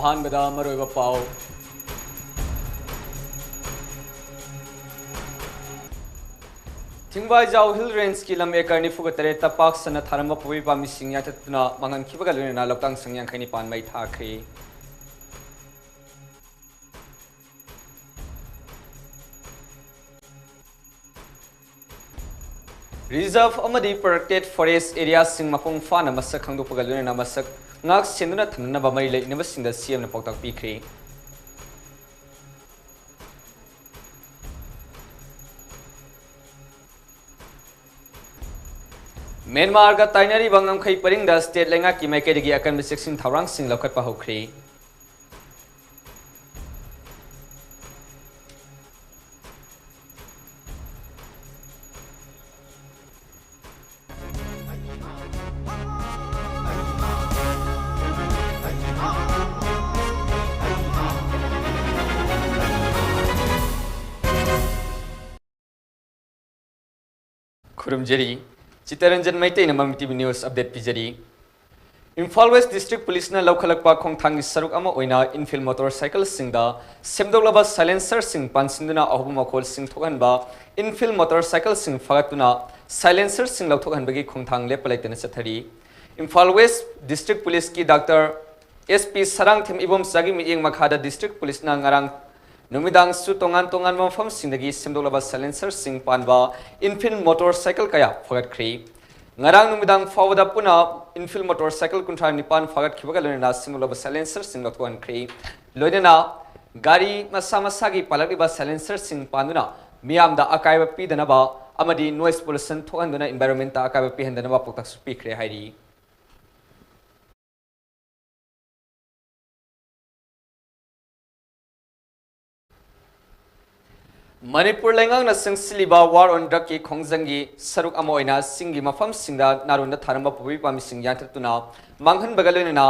अहानबदा मरोइबा पाव थिंगबाइजाव hill range की lump एकर निफुग तरे तपाक सन थारम पुबी पामी सिंह यातना मंगन खिबगा लुना लोकतांग संग यांखैनि पान मै थाखै रिजर्व अमदी प्रोटेक्टेड फॉरेस्ट एरिया सिंह मपुंग फाना मसक खंगदोपगा लुना मसक ngak senduna thamnaba mai lei nabasingda CM na pautak pikri Myanmar ga tainari bangam khai paringda state lenga ki maikedi akan section tharang sing lokhat pa hokri खुरुमजरी चितरंजन मेइतेई ममी TV news update पिजरी Imphal west district police ना लौखलकपा खोंथांगी सरुक अमा ओइना Enfield motorcycle सिंगदा सेमदोलबा साइलेंसर सिंग पानसिंदुना अहुब मखोल सिंग थोगनबा इनफिल मोटरसाइकिल सिंग फगतुना साइलेंसर सिंग लौथोगनबगी खोंथांग लेपलाइतना चथरी इम्फाल वेस्ट डिस्ट्रिक्ट पुलिस की डॉक्टर SP सरंग थेम इबोम सागी मियेंग मखादा डिस्ट्रिक्ट पुलिस ना ngarang Numidang su tongan tongan mafam singdagi semdolaba silencer sing panba infill motorcycle kaya fagat khri ngarang numidang fawada puna infill motorcycle kuntra nipan fagat khibaga lena semdolaba silencer sing lokwan khri loidena gari masa masagi palakliba silencer sing panduna miyamda akaiba pidanaba amadi noise pollution thokanduna environment ta akaiba pihandanaba poktak su pikre hairi Manipur lengang na singsilba war on drug ki khongjanggi saruk amoina singi mafam singda narunda tharamba pubi pami sing yathatuna manghan bagalena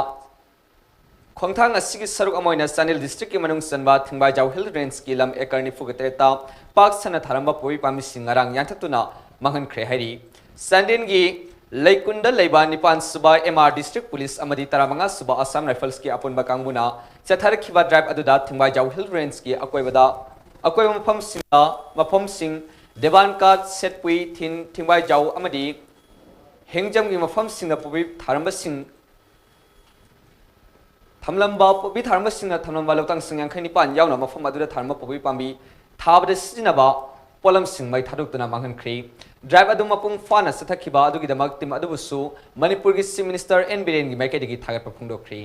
khongthang asigi saruk amoina Sanil district ki manung sanba thingbai jaw hill range ki lam ekarni fugatreta pak sana tharamba pubi pami sing ngarang yathatuna manghan khre hairi Sandin gi Laikunda leiba nipan suba MR district police amadi taramanga suba Assam Rifles ki apun bakangmuna chathar khiba drive aduda thingbai jaw hill range ki akoibada Akwai mafam sing Devan ka setpui thin thingbai jaw amadi hengjam gi mafam sing na pubi tharamba sing thamlamba pubi tharamba sing na thamlamba lotang sing yankhani pan yauna mafam aduda tharamba pubi pambi thabade sinaba polam sing mai thadukna manghan khri drive adu mapung fana sathakhiba adugi damak tim adubusu Manipur gi Chief Minister N Biren gi maikedi gi thagat paphungdo khri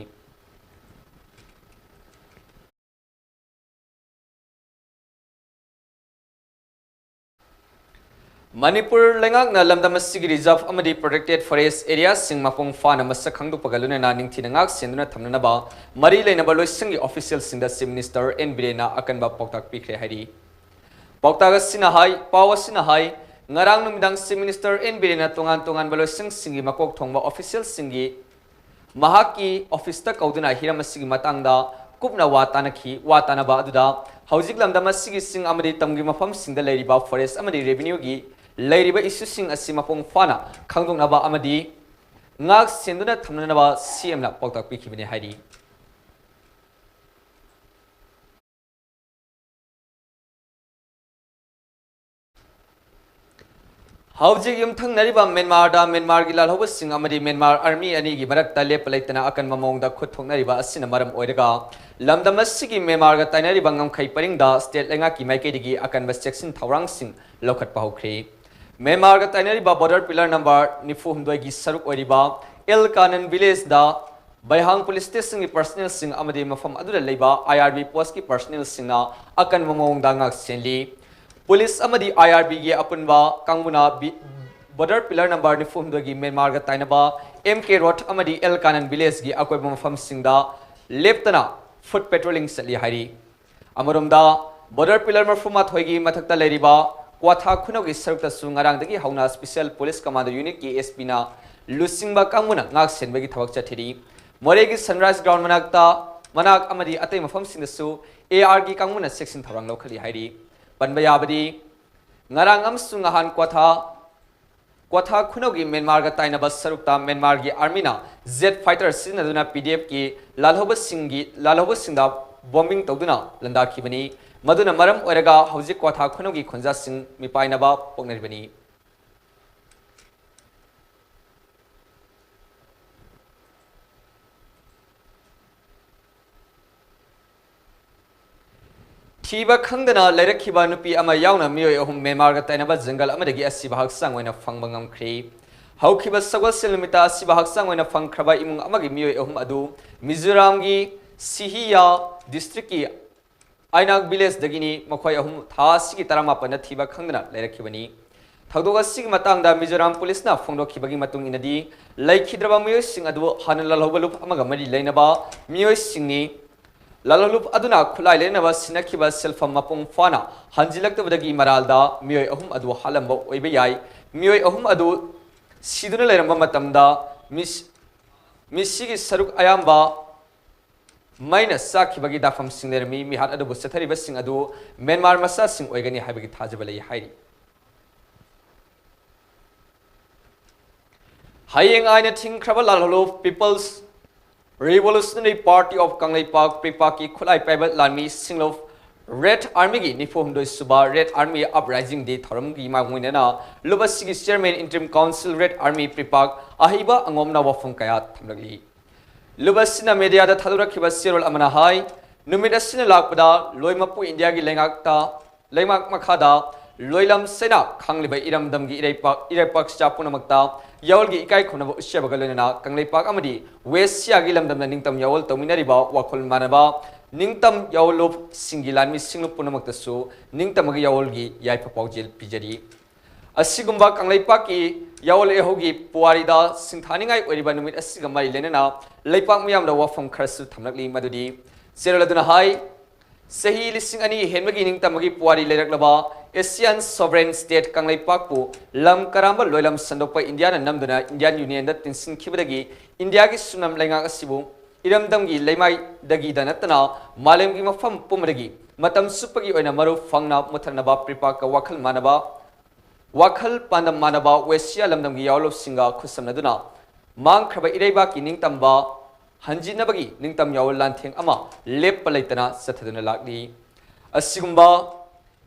Manipur lengak na lamdam asigi reserve amadi protected forest area sing mapung fana masak khangdu pagaluna na ningthi nangak senduna thamna ba mari leina ba loisingi official sing da Chief Minister N Birena akan ba poktak pikre hari poktaga sina hai pawa sina hai ngarang numidang Chief Minister N Birena tongan tongan ba loising singi makok thongba official singi mahaki office ta kauduna hiram asigi matangda kupna watana watana ba aduda hojik lamdam asigi sing amadi tamgi mafam singda leiriba forest amadi revenue gi Lairiba issue sing asima pong fana khangdong naba amadi ngak senduna thamna naba CM na poktak pikibine hairi Howjig yum thang nariba Myanmar gi lalhoba sing amadi Myanmar army ani gi marakta lepalaitana akan mamong da khut thongnariba asina maram oiraga lamdam asigi Myanmar ga tainari bangam khai paringda state lenga ki maikedi gi akan ba section thawrang sing lokhat pahukri Myanmar ga tainari ba border pillar number nifu humdoi gi saruk oiriba El Kanan village da Baihang police station gi personnel sing amadi mafam aduda leiba IRB post ki personnel sing na akan mamong da ngak senli Police amadi IRB gi apunba kangmuna border pillar number nifu humdoi gi Myanmar ga tainaba MK road amadi El Kanan village gi akoi mafam sing da leptana foot patrolling sali hari Amurumda border pillar marfuma thoigi mathakta leriba kwatha khunogi sarukta su ngarangdagi hauna special police command unit ki SP na lusingba kangmuna ngak senbagi thawak chathiri moregi sunrise ground manak amadi atay mafam singdasu AR ki kangmuna section thorang lokhali hairi panba yabadi ngarang amsung ahan kwatha khunogi Myanmar ga taina bas sarukta Myanmar gi army na jet fighter sinaduna PDF ki lalhoba singda bombing tawduna landa khibani maduna maram oiraga hauji kwatha khunogi khonja sing mipainaba pokneribani Thiba khangdana lairakhiba nupi ama yauna miyoi ahum Myanmar ga tainaba jungle amadagi asiba haksang oina phangba ngamkhri haukhiba sagwal silmita asiba haksang oina phangkhraba imung amagi miyoi ahum adu Mizoram gi Sihiya district ki Ainak village dagini makhoi ahum tha sigi tarama pana thiba khangdana lairakibani thagdoga sigi matangda Mizoram police na phongdokhibagi matung inadi laikhidraba miyoi sing adu hanalal hobalup amaga mari lainaba miyoi singni lalolup aduna khulai lenaba sinakhiba selfam mapung fana hanjilaktabadagi maralda miyoi ahum adu halamba oiba yai miyoi ahum adu siduna leiramba matamda misigi saruk ayamba minus sakibagi dafam singlermi mihat adu sathariba sing adu Myanmar masa sing oigani haibagi thajabalai hairi hayeng aina thing khraba lalolup People's Revolutionary Party of Kanglaipak Pripaki Khulai Private Lanmi Singlof Red Army gi nifom doi suba Red Army Uprising Day thoram gi magmuinana Lubasigi Chairman Interim Council Red Army Pripak ahiba angomna wafung kaya thamlagli Lubasina media da thadura khiba serol amana hai numit asina lakpada loimapu India gi lengmak makhada loilam sena khangliba iramdam gi iraipak chapunamakta Yawal gi ikai khona usya bagalena Kanglaipak amadi West gi lamdamna ningtam yawal tominariba wakhol manaba ningtam yawlop singilanmi singlup punamaktasu ningtam gi yawal gi yaipa paujel pijari asigumba Kanglaipak ki yawal ehogi puarida singthaningai oriba numit asigama lenena leipak miyamda wafam kharsu thamlakli madudi seroladuna hai sahi lising ani henmagi ningtam gi puari leraklaba Asian Sovereign State Kanglaipak pu lam karamba loilam sandokpa India na namduna Indian Union da tinsin khibadagi India gi sunam lainga asibu iramdam gi leimai dagi danatna malem gi mafam pumragi matam supagi oina maru fangna muthanaba Pripak ka wakhal pandam manaba Westia lamdam gi yawlop singa khusamnaduna mang khraba iraiba ki ningtamba hanjinabagi ningtam yawul lantheng ama lep palaitana sathaduna lakli asigumba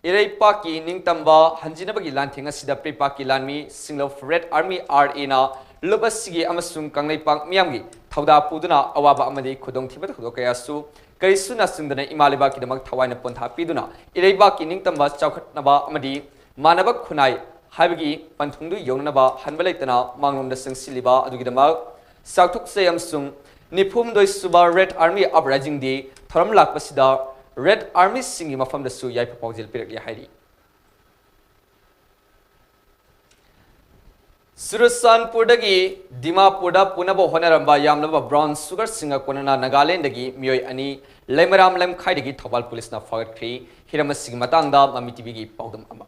Iraipak ki ningtamba hanjinabagi lantheng asida Pripak ki lanmi Singlof Red Army RA na lubasigi amasung Kanglaipak miyamgi thauda puduna awaba amadi khudong thibat khodokayasu karisuna sungdana imaliba ki damak thawaina pontha piduna Iraipak ki ningtamba chaukhatnaba amadi manaba khunai haibagi panthungdu yongnaba hanbalaitana manglomda singsiliba adugi damak sakthuk sayamsung nifum doi suba Red Army Uprising Day thoram lakpasida Red Army singi mafam da su yai papaujil pirakli hairi Surusanpur dagi Dimapur da punabo honaramba yamlaba brown sugar singa konana Nagaland dagi miyoi ani Lemaram lemkhai dagi Thobal police na fagat khri hirama sing matangda Mami TV gi paudam ama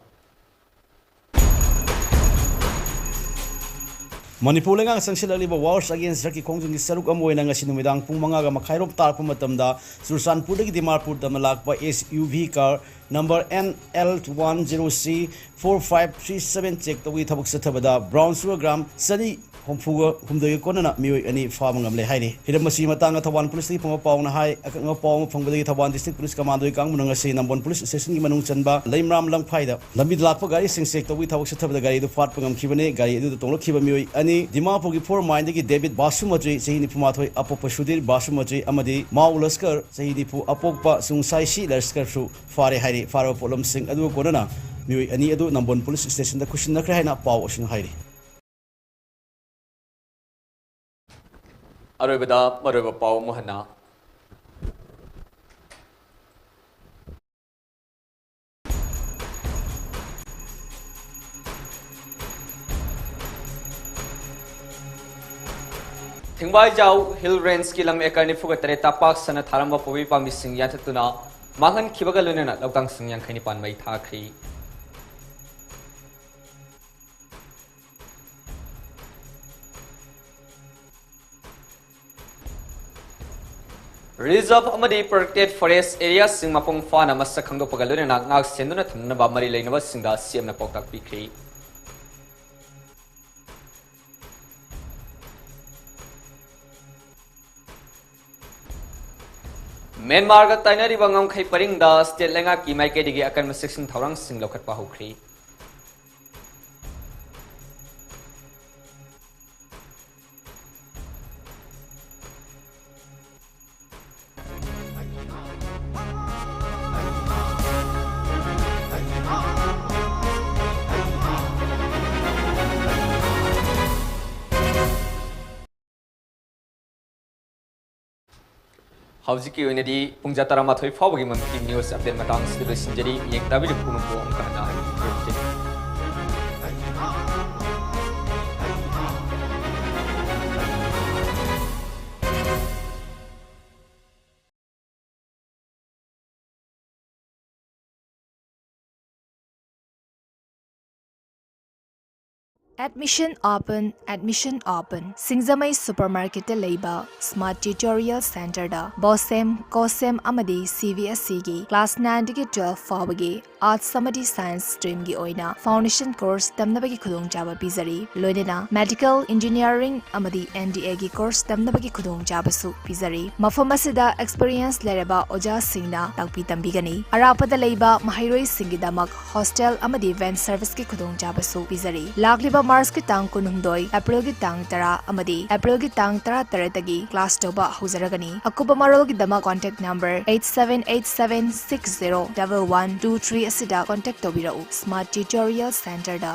Manipur lengang sangsilaliba wars against Raki Kongjungi saruk amoy na sinumidang pung mga makairop tarpo matamda Surusanpur dagi Dimapur damalakpa SUV car number NL110C 4537 check tawi thabuk sathabada brown sugar gram sani homfuga humdoy konana mioi ani famangam le haini hiramasi matanga Thawan police ni panga pawna hai akanga paw phangbalagi Thawan district police command kang munanga se nambon police station gi manung chanba laimram lang phaida lambi lakpa gari sing check tawi thabuk sathabada gari du fat pangam khibane gari du tonglo khiba mioi ani Dimapur gi 4 mind gi David Basumatri sehi ni pumathoi apop Sudir Basumatri amadi Mau Laskar sehi ni pu apokpa sungsai si Laskar su fare hairi faro polom sing adu konana mioi ani adu nambon police station da kushin nakra haina paw sing hairi Aroibada maroiba paw mohana Thingbai Jau Hill Range ki lam ekar ni fuga tare tapak sana tharamba pobi pamising yatatuna Mangan Kibaga Lunana, Lautang Singyang Kanipan Mai Thakri. Reserve amadi protected forest areas sing mapung fana masakangdo pagalunana ngak senduna thamnaba mari leinaba singda CM na poktak pikri. Myanmar ga tainari bangam khai paringda state lenga ki maike digi akan section thorang sing lokhat pa hokri. Haujiki oinadi pungja taramathoi fawagi mamki news update matang sidlo sinjari yek tabi punu ko angkana Admission open, admission open. Singzamai supermarket label Smart Tutorial Center da Bosem, Kosem amadi CVSC gi class 9 digi 12 fawagi Arts Samadi Science stream gi oina foundation course tamnabagi khudong jaba bizari loinena medical engineering amadi NDA gi course tamnabagi khudong jaba su bizari mafam asida experience leraba oja singna takpi tambigani arapada leiba mahairoi singi damak hostel amadi van service gi khudong jaba su bizari lagliba Mars ki tang kunumdoi April ki tang tara amadi April ki tang tara taratagi class toba huzaragani akuba marol ki dama contact number 8787601123 asida contact tobirau Smart Tutorial Center da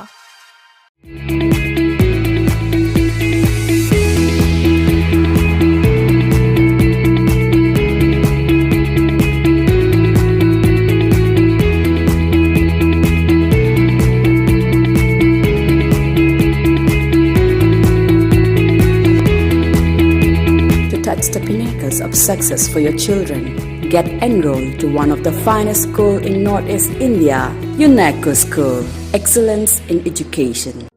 The pinnacles of success for your children. Get enrolled to one of the finest schools in Northeast India, UNESCO School. Excellence in education.